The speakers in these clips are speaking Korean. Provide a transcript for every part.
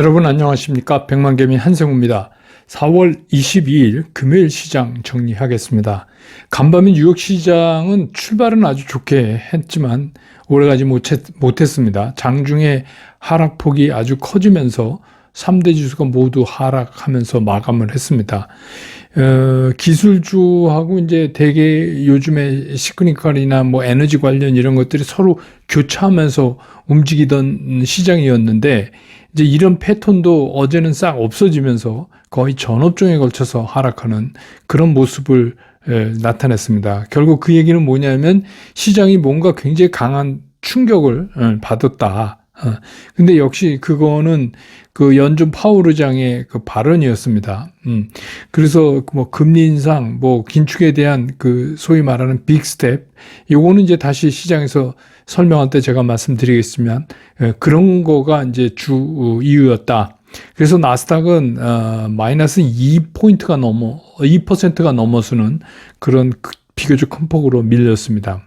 여러분 안녕하십니까? 백만개미 한승우입니다. 4월 22일 금요일 시장 정리하겠습니다. 간밤에 뉴욕 시장은 출발은 아주 좋게 했지만 오래가지 못했습니다. 장중에 하락폭이 아주 커지면서 3대 지수가 모두 하락하면서 마감을 했습니다. 기술주하고 이제 되게 요즘에 시그니컬이나 뭐 에너지 관련 이런 것들이 서로 교차하면서 움직이던 시장이었는데 이제 이런 패턴도 어제는 싹 없어지면서 거의 전 업종에 걸쳐서 하락하는 그런 모습을 나타냈습니다. 결국 그 얘기는 뭐냐면 시장이 뭔가 굉장히 강한 충격을 받았다. 근데 역시 그거는 그 연준 파월 의장의 그 발언이었습니다. 그래서 뭐 금리 인상, 뭐 긴축에 대한 그 소위 말하는 빅 스텝, 요거는 이제 다시 시장에서 설명할 때 제가 말씀드리겠지만 그런 거가 이제 주 이유였다. 그래서 나스닥은 마이너스 2%가 넘어서는 그런 비교적 큰 폭으로 밀렸습니다.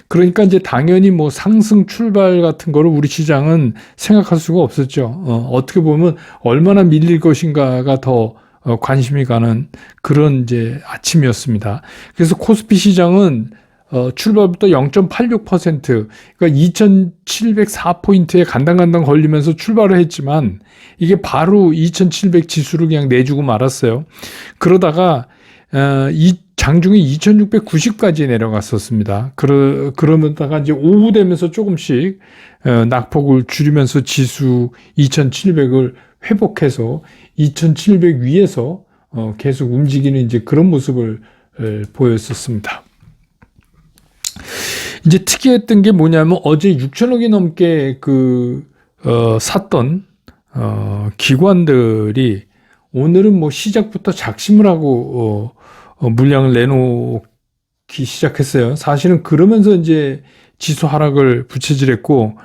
그러니까 이제 당연히 뭐 상승 출발 같은 거를 우리 시장은 생각할 수가 없었죠. 어떻게 보면 얼마나 밀릴 것인가가 더 관심이 가는 그런 이제 아침이었습니다. 그래서 코스피 시장은 출발부터 0.86%, 그러니까 2,704포인트에 간당간당 걸리면서 출발을 했지만 이게 바로 2,700 지수를 그냥 내주고 말았어요. 그러다가 이 장중에 2,690까지 내려갔었습니다. 그러다가 이제 오후 되면서 조금씩 낙폭을 줄이면서 지수 2,700을 회복해서 2,700 위에서 계속 움직이는 이제 그런 모습을 보였었습니다. 이제 특이했던 게 뭐냐면 어제 6천억이 넘게 샀던 기관들이 오늘은 뭐 시작부터 작심을 하고 물량을 내놓기 시작했어요. 사실은 그러면서 이제 지수 하락을 부채질했고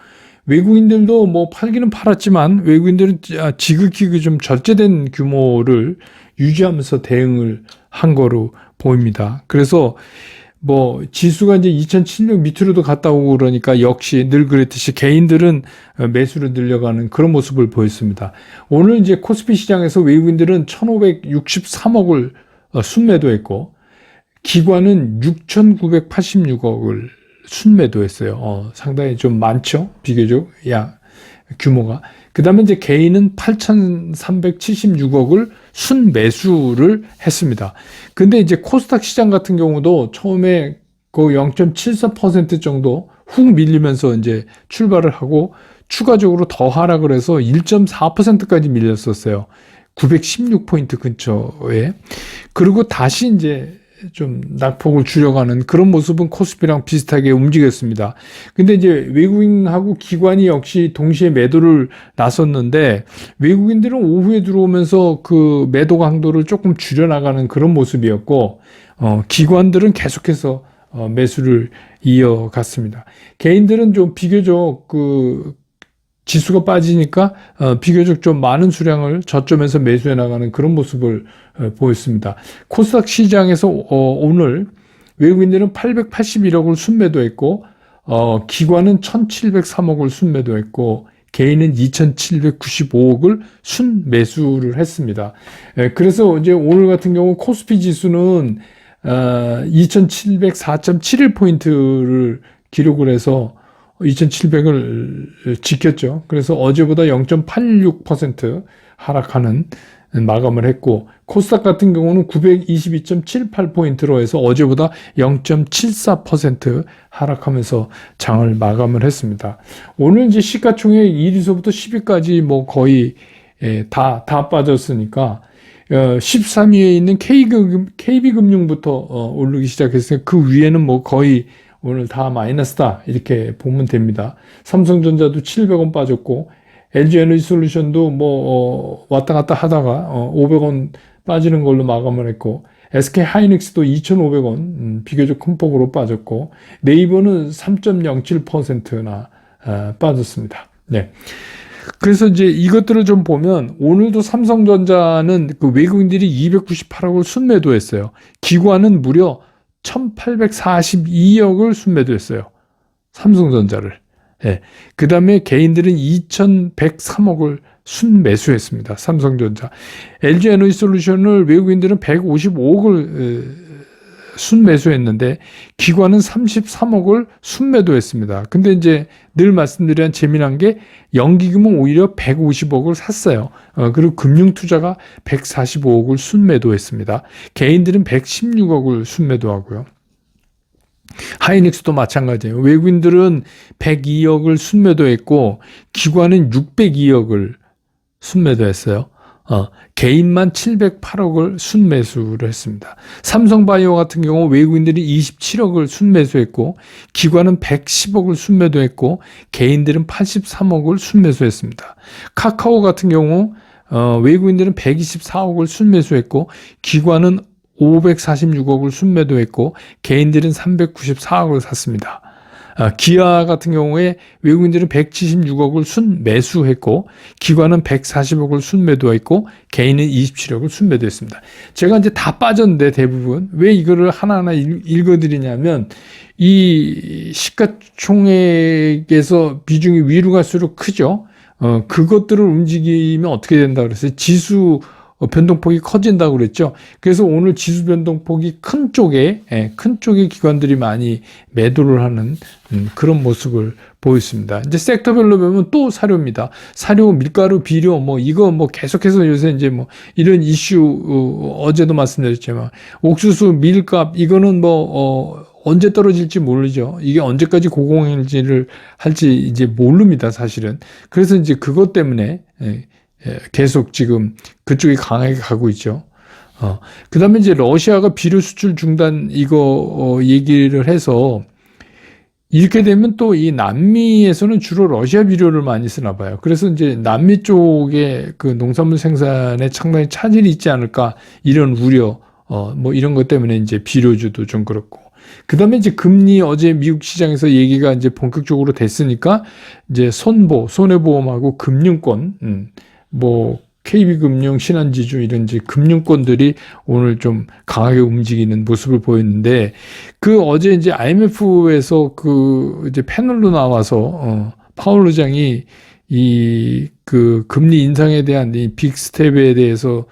외국인들도 뭐 팔기는 팔았지만 외국인들은 지극히 좀 절제된 규모를 유지하면서 대응을 한 거로 보입니다. 그래서 뭐 지수가 이제 2,700 밑으로도 갔다 오고 그러니까 역시 늘 그랬듯이 개인들은 매수를 늘려가는 그런 모습을 보였습니다. 오늘 이제 코스피 시장에서 외국인들은 1,563억을 순매도했고 기관은 6,986억을 순매도했어요. 상당히 좀 많죠. 비교적 규모가. 그 다음에 이제 개인은 8,376억을 순매수를 했습니다. 근데 이제 코스닥 시장 같은 경우도 처음에 그 0.74% 정도 훅 밀리면서 이제 출발을 하고 추가적으로 더 하락을 해서 1.4%까지 밀렸었어요. 916포인트 근처에. 그리고 다시 이제 좀 낙폭을 줄여가는 그런 모습은 코스피랑 비슷하게 움직였습니다. 근데 이제 외국인하고 기관이 역시 동시에 매도를 나섰는데 외국인들은 오후에 들어오면서 그 매도 강도를 조금 줄여나가는 그런 모습이었고 기관들은 계속해서 매수를 이어갔습니다. 개인들은 좀 비교적 지수가 빠지니까 비교적 좀 많은 수량을 저점에서 매수해 나가는 그런 모습을 보였습니다. 코스닥 시장에서 오늘 외국인들은 881억을 순매도했고 기관은 1,703억을 순매도했고 개인은 2,795억을 순매수를 했습니다. 그래서 이제 오늘 같은 경우 코스피 지수는 2,704.71포인트를 기록을 해서 2,700을 지켰죠. 그래서 어제보다 0.86% 하락하는 마감을 했고 코스닥 같은 경우는 922.78포인트로 해서 어제보다 0.74% 하락하면서 장을 마감을 했습니다. 오늘 이제 시가총액 1위서부터 10위까지 뭐 거의 다 빠졌으니까 13위에 있는 KB금융부터 오르기 시작했어요. 그 위에는 뭐 거의 오늘 다 마이너스다 이렇게 보면 됩니다. 삼성전자도 700원 빠졌고 LG에너지솔루션도 뭐 왔다 갔다 하다가 500원 빠지는 걸로 마감을 했고 SK하이닉스도 2,500원 비교적 큰 폭으로 빠졌고 네이버는 3.07%나 빠졌습니다. 네. 그래서 이제 이것들을 좀 보면 오늘도 삼성전자는 그 외국인들이 298억을 순매도했어요. 기관은 무려 1,842억을 순매도했어요. 삼성전자를. 예. 그 다음에 개인들은 2,103억을 순매수했습니다. 삼성전자. LG에너지솔루션을 외국인들은 155억을 순매수했는데 기관은 33억을 순매도했습니다. 근데 이제 늘 말씀드린 재미난 게 연기금은 오히려 150억을 샀어요. 그리고 금융투자가 145억을 순매도했습니다. 개인들은 116억을 순매도하고요. 하이닉스도 마찬가지예요. 외국인들은 102억을 순매도했고 기관은 602억을 순매도했어요. 개인만 708억을 순매수를 했습니다. 삼성바이오 같은 경우 외국인들이 27억을 순매수했고 기관은 110억을 순매도했고 개인들은 83억을 순매수했습니다. 카카오 같은 경우 외국인들은 124억을 순매수했고 기관은 546억을 순매도했고 개인들은 394억을 샀습니다. 기아 같은 경우에 외국인들은 176억을 순매수했고 기관은 140억을 순매도했고 개인은 27억을 순매도했습니다. 제가 이제 다 빠졌는데 대부분 왜 이거를 하나하나 읽어드리냐면 이 시가총액에서 비중이 위로 갈수록 크죠. 그것들을 움직이면 어떻게 된다 그랬어요? 지수 변동폭이 커진다고 그랬죠. 그래서 오늘 지수 변동폭이 큰 쪽에 기관들이 많이 매도를 하는 그런 모습을 보였습니다. 이제 섹터별로 보면 또 사료입니다. 사료, 밀가루, 비료, 이거 계속해서 요새 이제 이런 이슈, 어제도 말씀드렸지만, 옥수수, 밀값, 이거는 언제 떨어질지 모르죠. 이게 언제까지 고공행진을 할지 이제 모릅니다, 사실은. 그래서 이제 그것 때문에, 계속 지금 그쪽이 강하게 가고 있죠. 그 다음에 이제 러시아가 비료 수출 중단 이거 얘기를 해서 이렇게 되면 또 이 남미에서는 주로 러시아 비료를 많이 쓰나 봐요. 그래서 이제 남미 쪽에 그 농산물 생산에 상당히 차질이 있지 않을까 이런 우려, 이런 것 때문에 이제 비료주도 좀 그렇고. 그 다음에 이제 금리 어제 미국 시장에서 얘기가 이제 본격적으로 됐으니까 이제 손해보험하고 금융권, KB금융, 신한지주 이런 이제 금융권들이 오늘 좀 강하게 움직이는 모습을 보였는데 그 어제 이제 IMF에서 그 이제 패널로 나와서 파월 의장이 이 그 금리 인상에 대한 이 빅스텝에 대해서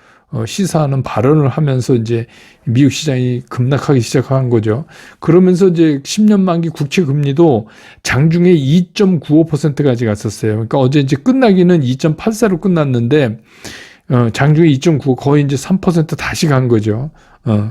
시사하는 발언을 하면서 이제 미국 시장이 급락하기 시작한 거죠. 그러면서 이제 10년 만기 국채 금리도 장중에 2.95%까지 갔었어요. 그러니까 어제 이제 끝나기는 2.84로 끝났는데 장중에 2.95 거의 이제 3% 다시 간 거죠.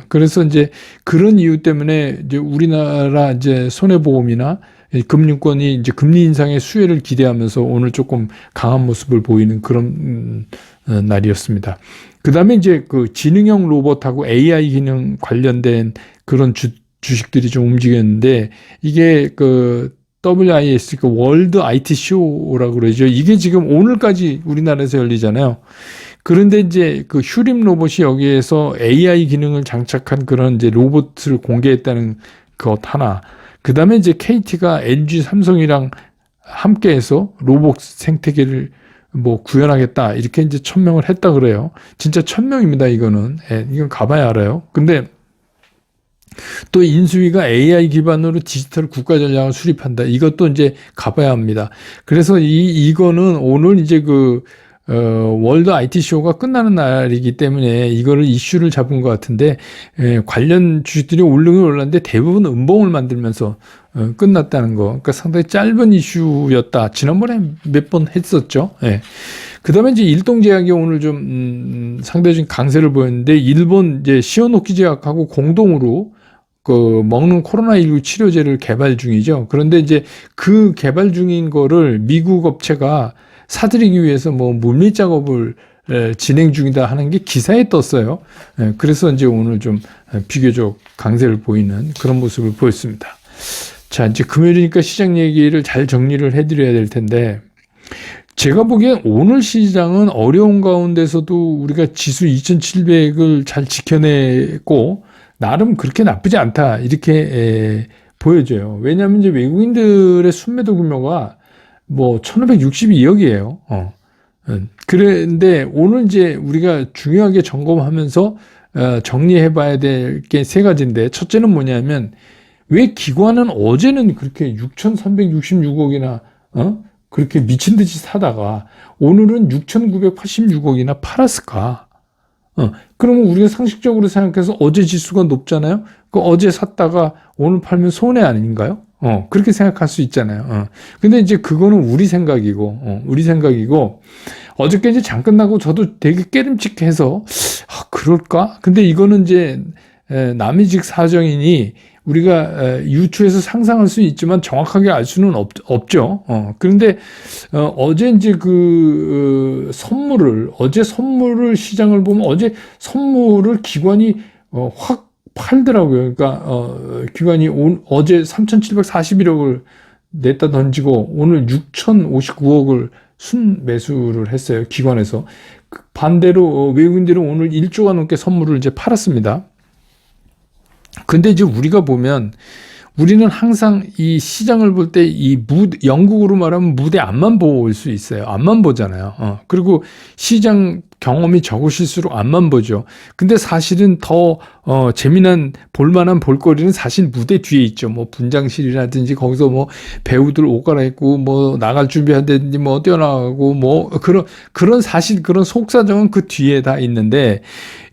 그래서 이제 그런 이유 때문에 이제 우리나라 이제 손해보험이나 금융권이 이제 금리 인상의 수혜를 기대하면서 오늘 조금 강한 모습을 보이는 그런 날이었습니다. 그 다음에 이제 그 지능형 로봇하고 AI 기능 관련된 그런 주식들이 좀 움직였는데 이게 그 WIS, 그 월드 IT 쇼라고 그러죠. 이게 지금 오늘까지 우리나라에서 열리잖아요. 그런데 이제 그 휴림 로봇이 여기에서 AI 기능을 장착한 그런 이제 로봇을 공개했다는 것 하나. 그 다음에 이제 KT가 LG, 삼성이랑 함께해서 로봇 생태계를 구현하겠다. 이렇게 이제 1000명을 했다 그래요. 진짜 1000명입니다, 이거는. 이건 가봐야 알아요. 근데 또 인수위가 AI 기반으로 디지털 국가 전략을 수립한다. 이것도 이제 가봐야 합니다. 그래서 이거는 오늘 이제 월드 IT 쇼가 끝나는 날이기 때문에 이거를 이슈를 잡은 것 같은데, 관련 주식들이 오르긴 올랐는데 대부분 음봉을 만들면서 끝났다는 거. 그러니까 상당히 짧은 이슈였다. 지난번에 몇 번 했었죠. 그 다음에 이제 일동제약이 오늘 좀, 상대적인 강세를 보였는데, 일본 이제 시오노키 제약하고 공동으로 먹는 코로나19 치료제를 개발 중이죠. 그런데 이제 그 개발 중인 거를 미국 업체가 사들이기 위해서 물밑 작업을 진행 중이다 하는 게 기사에 떴어요. 그래서 이제 오늘 좀 비교적 강세를 보이는 그런 모습을 보였습니다. 자, 이제 금요일이니까 시장 얘기를 잘 정리를 해드려야 될 텐데, 제가 보기엔 오늘 시장은 어려운 가운데서도 우리가 지수 2700을 잘 지켜내고, 나름 그렇게 나쁘지 않다. 이렇게 보여져요. 왜냐하면 이제 외국인들의 순매도 규모가 1562억이에요. 그런데 오늘 이제 우리가 중요하게 점검하면서 정리해 봐야 될 게 세 가지인데, 첫째는 뭐냐면, 왜 기관은 어제는 그렇게 6366억이나 그렇게 미친 듯이 사다가 오늘은 6,986억이나 팔았을까? 그러면 우리가 상식적으로 생각해서 어제 지수가 높잖아요? 그 어제 샀다가 오늘 팔면 손해 아닌가요? 그렇게 생각할 수 있잖아요. 근데 이제 그거는 우리 생각이고, 어저께 이제 장 끝나고 저도 되게 깨름칙해서, 그럴까? 근데 이거는 이제, 남의직 사정이니 우리가 유추해서 상상할 수 있지만 정확하게 알 수는 없죠. 그런데 어제 이제 어제 선물을 시장을 보면 어제 선물을 기관이 확 팔더라고요. 그러니까 기관이 어제 3,741억을 냈다 던지고 오늘 6,059억을 순매수를 했어요. 기관에서. 반대로 외국인들은 오늘 1조가 넘게 선물을 이제 팔았습니다. 근데 이제 우리가 보면 우리는 항상 이 시장을 볼 때 영국으로 말하면 무대 앞만 볼 수 있어요. 앞만 보잖아요. 그리고 시장 경험이 적으실수록 앞만 보죠. 근데 사실은 더 재미난 볼만한 볼거리는 사실 무대 뒤에 있죠. 뭐 분장실이라든지 거기서 뭐 배우들 옷 갈아입고 뭐 나갈 준비하든지 뭐 뛰어나가고 뭐 그런 사실 그런 속사정은 그 뒤에 다 있는데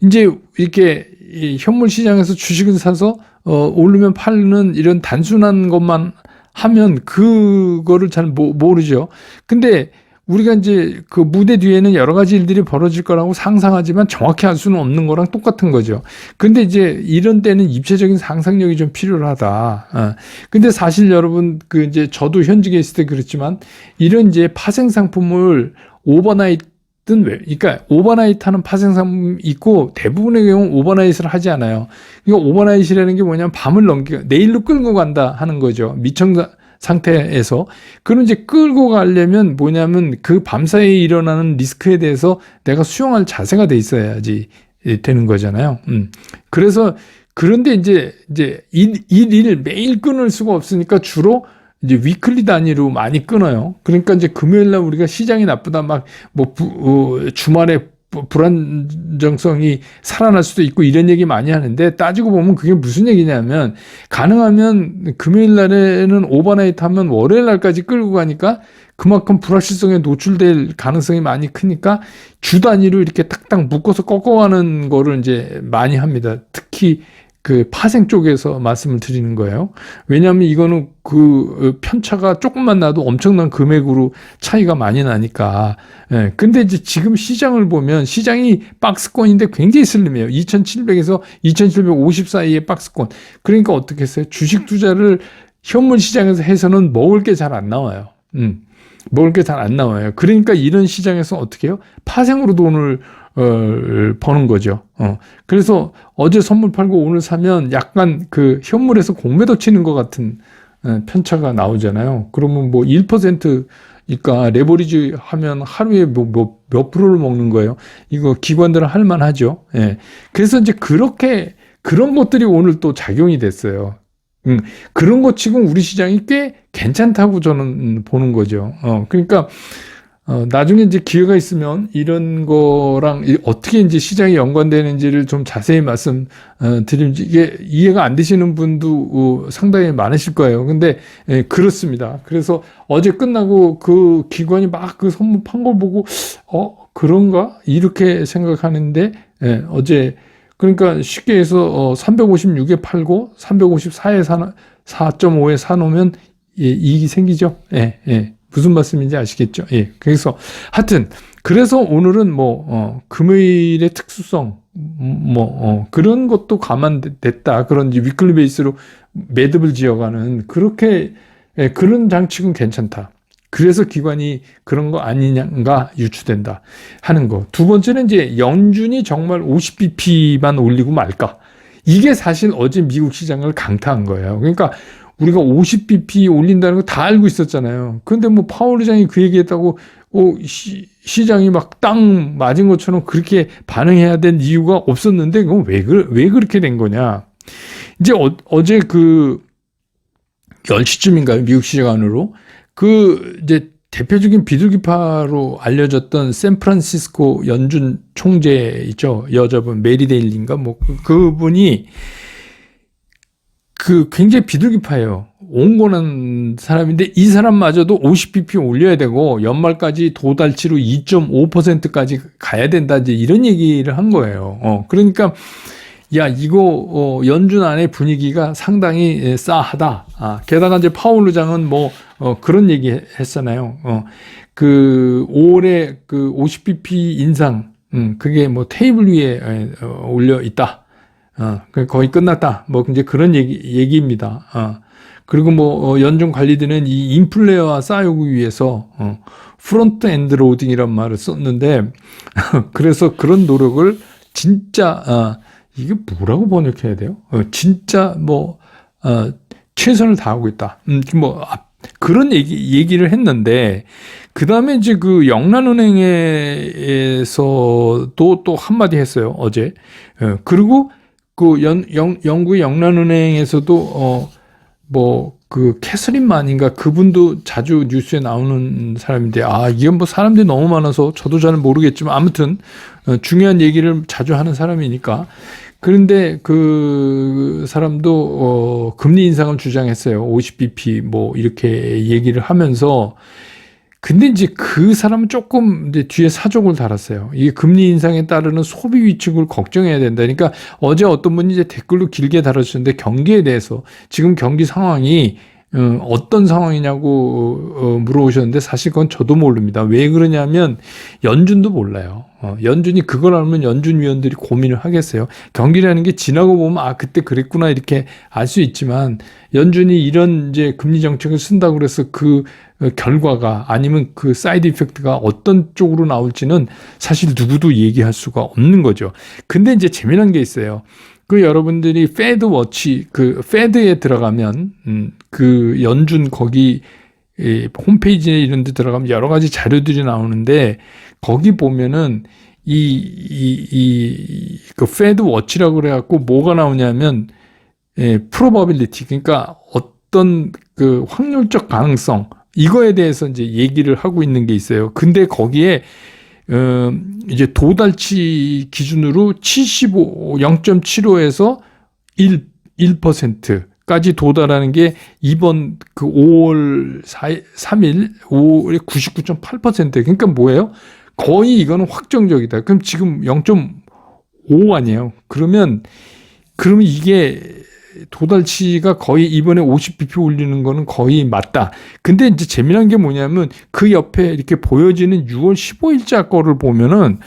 이제 이렇게 이 현물 시장에서 주식을 사서 오르면 팔는 이런 단순한 것만 하면 그거를 잘 모르죠. 근데 우리가 이제 그 무대 뒤에는 여러 가지 일들이 벌어질 거라고 상상하지만 정확히 알 수는 없는 거랑 똑같은 거죠. 근데 이제 이런 때는 입체적인 상상력이 좀 필요하다. 근데 사실 여러분 이제 저도 현직에 있을 때 그렇지만 이런 이제 파생 상품을 그러니까 오버나잇 하는 파생 상품이 있고 대부분의 경우 오버나잇을 하지 않아요. 그러니까 오버나잇이라는 게 뭐냐면 밤을 내일로 끌고 간다 하는 거죠. 미청 상태에서. 그럼 이제 끌고 가려면 뭐냐면 그 밤사이에 일어나는 리스크에 대해서 내가 수용할 자세가 돼 있어야지 되는 거잖아요. 그래서 그런데 이제 일일 매일 끊을 수가 없으니까 주로 이제 위클리 단위로 많이 끊어요. 그러니까 이제 금요일 날 우리가 시장이 나쁘다 주말에 불안정성이 살아날 수도 있고 이런 얘기 많이 하는데 따지고 보면 그게 무슨 얘기냐면 가능하면 금요일 날에는 오버나이트 하면 월요일 날까지 끌고 가니까 그만큼 불확실성에 노출될 가능성이 많이 크니까 주 단위로 이렇게 딱딱 묶어서 꺾어가는 거를 이제 많이 합니다. 특히 그 파생 쪽에서 말씀을 드리는 거예요. 왜냐하면 이거는 그 편차가 조금만 나도 엄청난 금액으로 차이가 많이 나니까. 예. 근데 이제 지금 시장을 보면 시장이 박스권인데 굉장히 슬림해요. 2,700에서 2,750 사이의 박스권. 그러니까 어떻게 했어요? 주식 투자를 현물 시장에서 해서는 먹을 게 잘 안 나와요. 먹을 게 잘 안 나와요. 그러니까 이런 시장에서 어떻게 해요? 파생으로 돈을 버는 거죠. 그래서 어제 선물 팔고 오늘 사면 약간 그 현물에서 공매도 치는 것 같은 편차가 나오잖아요. 그러면 뭐 1%니까 레버리지 하면 하루에 몇 프로를 먹는 거예요. 이거 기관들은 할 만하죠. 예. 그래서 이제 그런 것들이 오늘 또 작용이 됐어요. 그런 것 치고 우리 시장이 꽤 괜찮다고 저는 보는 거죠. 그러니까 나중에 이제 기회가 있으면 이런 거랑 어떻게 이제 시장이 연관되는지를 좀 자세히 말씀드리면 이게 이해가 안 되시는 분도 상당히 많으실 거예요. 근데 그렇습니다. 그래서 어제 끝나고 그 기관이 막 그 선물 판 걸 보고 그런가? 이렇게 생각하는데 어제 그러니까 쉽게 해서 356에 팔고 354에 4.5에 사놓으면 이익이 생기죠. 무슨 말씀인지 아시겠죠? 예. 그래서 하여튼 그래서 오늘은 금요일의 특수성 그런 것도 감안됐다. 그런 위클리 베이스로 매듭을 지어가는 그렇게 그런 장치는 괜찮다. 그래서 기관이 그런 거 아니냐가 유추된다 하는 거. 두 번째는 이제 연준이 정말 50bp만 올리고 말까. 이게 사실 어제 미국 시장을 강타한 거예요. 그러니까 우리가 50bp 올린다는 거 다 알고 있었잖아요. 그런데 파월 의장이 그 얘기했다고 시장이 막 땅 맞은 것처럼 그렇게 반응해야 될 이유가 없었는데 그건 왜 그렇게 된 거냐. 이제 어제 10시쯤인가요? 미국 시장 안으로 이제 대표적인 비둘기파로 알려졌던 샌프란시스코 연준 총재 있죠. 여자분 메리 데일리인가 그분이 굉장히 비둘기파예요. 온건한 사람인데 이 사람마저도 50bp 올려야 되고 연말까지 도달치로 2.5%까지 가야 된다. 이제 이런 얘기를 한 거예요. 그러니까 야, 이거 연준 안의 분위기가 상당히 싸하다. 게다가 이제 파월 의장은 그런 얘기 했잖아요. 그 5월에 그 50bp 인상, 그게 테이블 위에 올려 있다. 거의 끝났다. 이제 그런 얘기입니다. 그리고 연준 관리들은 이 인플레와 싸우기 위해서 프론트 엔드 로딩이란 말을 썼는데 그래서 그런 노력을 진짜 이게 뭐라고 번역해야 돼요? 진짜 최선을 다하고 있다. 그런 얘기를 했는데 그 다음에 이제 그 영란은행에서도 또 한마디 했어요 어제. 그리고 그 영국의 영란은행에서도 그 캐서린 만인가 그분도 자주 뉴스에 나오는 사람인데 이게 사람들이 너무 많아서 저도 잘 모르겠지만 아무튼 중요한 얘기를 자주 하는 사람이니까. 그런데 그 사람도 금리 인상을 주장했어요. 50bp 이렇게 얘기를 하면서. 근데 이제 그 사람은 조금 이제 뒤에 사족을 달았어요. 이게 금리 인상에 따르는 소비 위축을 걱정해야 된다. 그러니까 어제 어떤 분이 이제 댓글로 길게 달아주셨는데 경기에 대해서 지금 경기 상황이 어떤 상황이냐고 물어보셨는데 사실 그건 저도 모릅니다. 왜 그러냐면 연준도 몰라요. 연준이 그걸 알면 연준 위원들이 고민을 하겠어요. 경기라는 게 지나고 보면 그때 그랬구나 이렇게 알 수 있지만 연준이 이런 이제 금리 정책을 쓴다고 그래서 그 결과가 아니면 그 사이드 이펙트가 어떤 쪽으로 나올지는 사실 누구도 얘기할 수가 없는 거죠. 근데 이제 재미난 게 있어요. 그 여러분들이 페드 워치 그 페드에 들어가면 그 연준 거기 홈페이지에 이런 데 들어가면 여러 가지 자료들이 나오는데 거기 보면은 그 페드 워치라고 그래갖고 뭐가 나오냐면 probability 그러니까 어떤 그 확률적 가능성 이거에 대해서 이제 얘기를 하고 있는 게 있어요. 근데 거기에 이제 도달치 기준으로 0.75에서 1%까지 도달하는 게 이번 그 5월 3일 5월에 99.8%. 그러니까 뭐예요? 거의 이거는 확정적이다. 그럼 지금 0.5 아니에요. 그러면 이게 도달치가 거의 이번에 50bp 올리는 거는 거의 맞다. 근데 이제 재미난 게 뭐냐면 그 옆에 이렇게 보여지는 6월 15일자 거를 보면은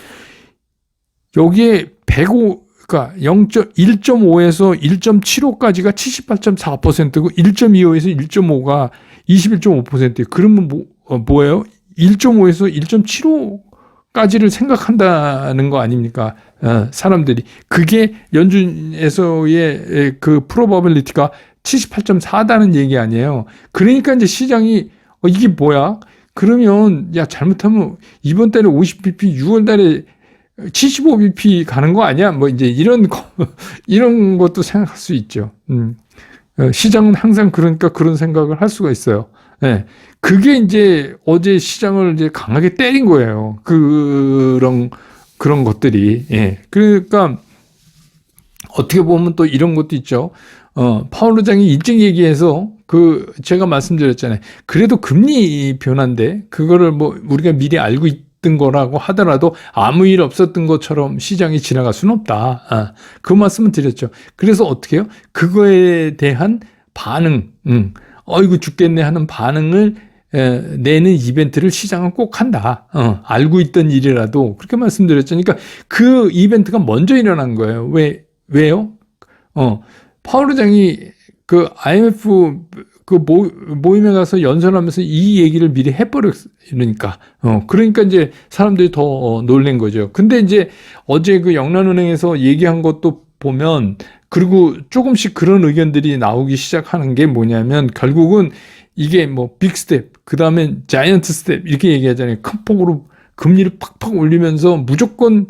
여기에 105, 그러니까 1.5에서 1.75까지가 78.4%고 1.25에서 1.5가 21.5%예요. 그러면 뭐예요? 1.5에서 1.75까지를 생각한다는 거 아닙니까? 사람들이. 그게 연준에서의 그 프로버빌리티가 78.4다는 얘기 아니에요. 그러니까 이제 시장이 이게 뭐야? 그러면 잘못하면 이번 달에 50bp 6월 달에 75bp 가는 거 아니야? 이제 이런 것도 생각할 수 있죠. 시장은 항상 그러니까 그런 생각을 할 수가 있어요. 네. 그게 이제 어제 시장을 이제 강하게 때린 거예요. 그런 것들이. 예. 그러니까 어떻게 보면 또 이런 것도 있죠. 파월 의장이 일찍 얘기해서 제가 말씀드렸잖아요. 그래도 금리 변화인데 그거를 우리가 미리 알고 있던 거라고 하더라도 아무 일 없었던 것처럼 시장이 지나갈 수는 없다. 그 말씀을 드렸죠. 그래서 어떻게 해요? 그거에 대한 반응, 어이구 죽겠네 하는 반응을 내는 이벤트를 시장은 꼭 한다. 알고 있던 일이라도 그렇게 말씀드렸죠. 그러니까 그 이벤트가 먼저 일어난 거예요. 왜요? 파월 의장이 그 IMF 그 모임에 가서 연설하면서 이 얘기를 미리 해버렸으니까. 그러니까 이제 사람들이 더 놀란 거죠. 근데 이제 어제 그 영란은행에서 얘기한 것도 보면 그리고 조금씩 그런 의견들이 나오기 시작하는 게 뭐냐면 결국은 이게 빅 스텝, 그 다음에 자이언트 스텝 이렇게 얘기하잖아요. 큰 폭으로 금리를 팍팍 올리면서 무조건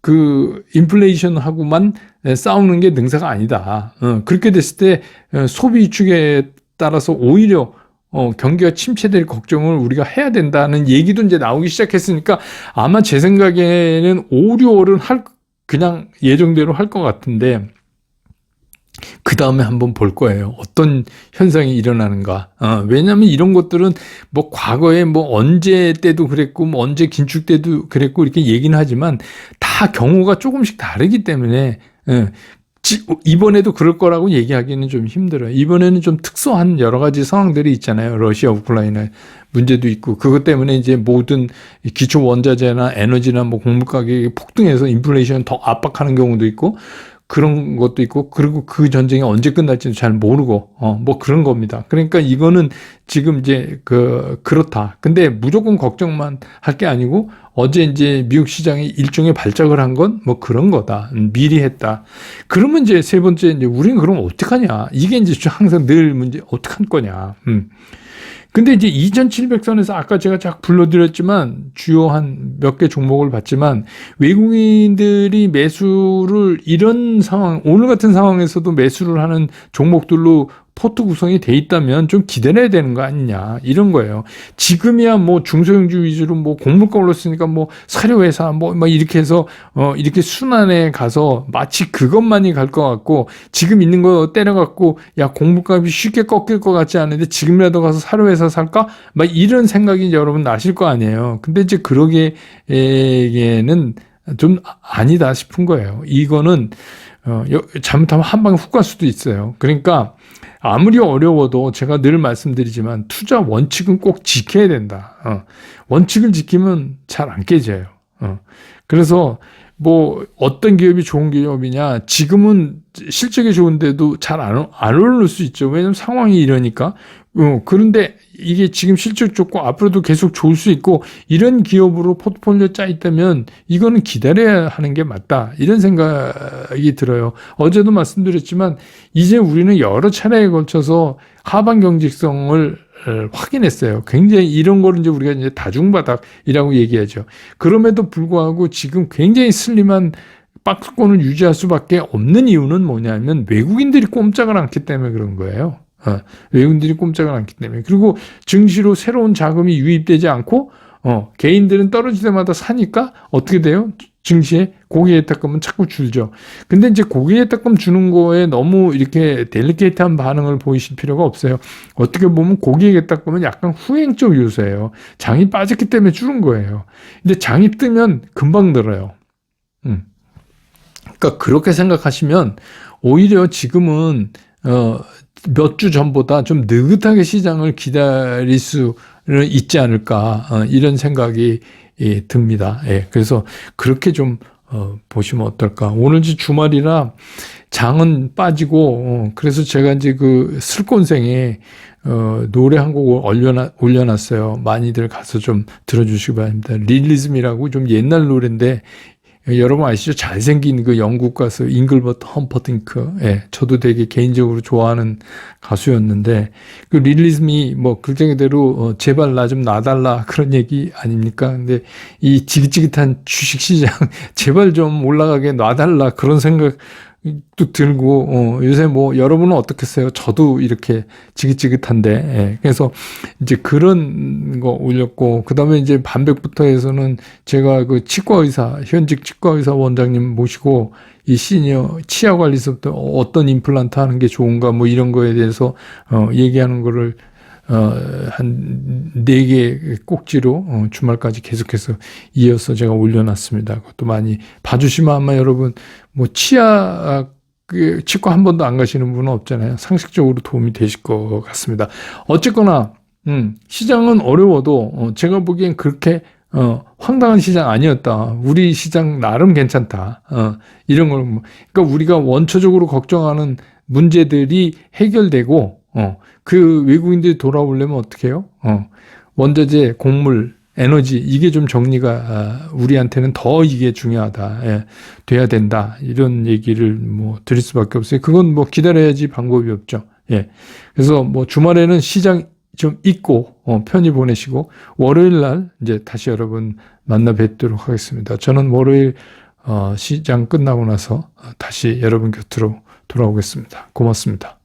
그 인플레이션하고만 싸우는 게 능사가 아니다. 그렇게 됐을 때 소비 위축에 따라서 오히려 경기가 침체될 걱정을 우리가 해야 된다는 얘기도 이제 나오기 시작했으니까 아마 제 생각에는 5, 6월은 그냥 예정대로 할 것 같은데 그 다음에 한번 볼 거예요. 어떤 현상이 일어나는가. 왜냐하면 이런 것들은 뭐 과거에 뭐 언제 때도 그랬고, 뭐 언제 긴축 때도 그랬고, 이렇게 얘기는 하지만 다 경우가 조금씩 다르기 때문에, 이번에도 그럴 거라고 얘기하기는 좀 힘들어요. 이번에는 좀 특수한 여러 가지 상황들이 있잖아요. 러시아, 우크라이나 문제도 있고, 그것 때문에 이제 모든 기초 원자재나 에너지나 뭐 곡물 가격이 폭등해서 인플레이션 더 압박하는 경우도 있고, 그런 것도 있고, 그리고 그 전쟁이 언제 끝날지도 잘 모르고, 뭐 그런 겁니다. 그러니까 이거는 지금 이제 그렇다. 근데 무조건 걱정만 할 게 아니고, 어제 이제 미국 시장이 일종의 발작을 한 건 뭐 그런 거다. 미리 했다. 그러면 이제 세 번째, 이제 우리는 그럼 어떡하냐. 이게 이제 항상 늘 문제, 어떡할 거냐. 근데 이제 2700선에서 아까 제가 쫙 불러드렸지만 주요 한 몇 개 종목을 봤지만 외국인들이 매수를 이런 상황, 오늘 같은 상황에서도 매수를 하는 종목들로 포트 구성이 돼 있다면 좀 기다려야 되는 거 아니냐 이런 거예요. 지금이야 뭐 중소형주 위주로 뭐 공물가 올랐으니까 뭐 사료회사 뭐 이렇게 해서 이렇게 순환에 가서 마치 그것만이 갈 것 같고 지금 있는 거 때려갖고 야 공물값이 쉽게 꺾일 것 같지 않은데 지금이라도 가서 사료회사 살까? 막 이런 생각이 여러분 나실 거 아니에요. 근데 이제 그러기에는 좀 아니다 싶은 거예요. 이거는 잘못하면 한 방에 훅 갈 수도 있어요. 그러니까 아무리 어려워도 제가 늘 말씀드리지만 투자 원칙은 꼭 지켜야 된다. 원칙을 지키면 잘 안 깨져요. 그래서 뭐 어떤 기업이 좋은 기업이냐 지금은 실적이 좋은데도 잘 안 오를 수 있죠. 왜냐하면 상황이 이러니까. 그런데 이게 지금 실적 좋고 앞으로도 계속 좋을 수 있고 이런 기업으로 포트폴리오 짜 있다면 이거는 기다려야 하는 게 맞다. 이런 생각이 들어요. 어제도 말씀드렸지만 이제 우리는 여러 차례에 걸쳐서 하반 경직성을 확인했어요. 굉장히 이런 거를 이제 우리가 이제 다중바닥이라고 얘기하죠. 그럼에도 불구하고 지금 굉장히 슬림한 박스권을 유지할 수밖에 없는 이유는 뭐냐면 외국인들이 꼼짝을 않기 때문에 그런 거예요. 외국인들이 꼼짝을 않기 때문에. 그리고 증시로 새로운 자금이 유입되지 않고, 개인들은 떨어질 때마다 사니까 어떻게 돼요? 증시에 고기 예탁금은 자꾸 줄죠. 근데 이제 고기 예탁금 주는 거에 너무 이렇게 델리케이트한 반응을 보이실 필요가 없어요. 어떻게 보면 고기 예탁금은 약간 후행적 요소예요. 장이 빠졌기 때문에 줄은 거예요. 근데 장이 뜨면 금방 늘어요. 그러니까 그렇게 생각하시면 오히려 지금은, 몇 주 전보다 좀 느긋하게 시장을 기다릴 수는 있지 않을까 이런 생각이 듭니다. 그래서 그렇게 좀 보시면 어떨까. 오늘 주말이라 장은 빠지고 그래서 제가 이제 그 슬콘생에 노래 한 곡을 올려놨어요. 많이들 가서 좀 들어주시기 바랍니다. 릴리즘이라고 좀 옛날 노래인데 여러분 아시죠? 잘생긴 그 영국 가수 잉글버트 험퍼딩크. 저도 되게 개인적으로 좋아하는 가수였는데 그 릴리즘이 뭐 글쟁이대로 제발 나 좀 놔달라 그런 얘기 아닙니까? 근데 이 지긋지긋한 주식시장 제발 좀 올라가게 놔달라 그런 생각 또 들고 요새 뭐 여러분은 어떻겠어요? 저도 이렇게 지긋지긋한데 그래서 이제 그런 거 올렸고 그다음에 이제 반백부터 해서는 제가 그 치과의사 현직 치과의사 원장님 모시고 이 시니어 치아관리서부터 어떤 임플란트 하는 게 좋은가 뭐 이런 거에 대해서 얘기하는 거를 한 4개 꼭지로 주말까지 계속해서 이어서 제가 올려놨습니다. 그것도 많이 봐주시면 아마 여러분 뭐 치과 한 번도 안 가시는 분은 없잖아요. 상식적으로 도움이 되실 것 같습니다. 어쨌거나 시장은 어려워도 제가 보기엔 그렇게 황당한 시장 아니었다. 우리 시장 나름 괜찮다. 이런 걸 그러니까 우리가 원초적으로 걱정하는 문제들이 해결되고 그 외국인들이 돌아오려면 어떻게 해요? 원자재, 곡물, 에너지 이게 좀 정리가 우리한테는 더 이게 중요하다. 돼야 된다. 이런 얘기를 뭐 드릴 수밖에 없어요. 그건 뭐 기다려야지 방법이 없죠. 그래서 뭐 주말에는 시장 좀 잊고 편히 보내시고 월요일 날 이제 다시 여러분 만나 뵙도록 하겠습니다. 저는 월요일 시장 끝나고 나서 다시 여러분 곁으로 돌아오겠습니다. 고맙습니다.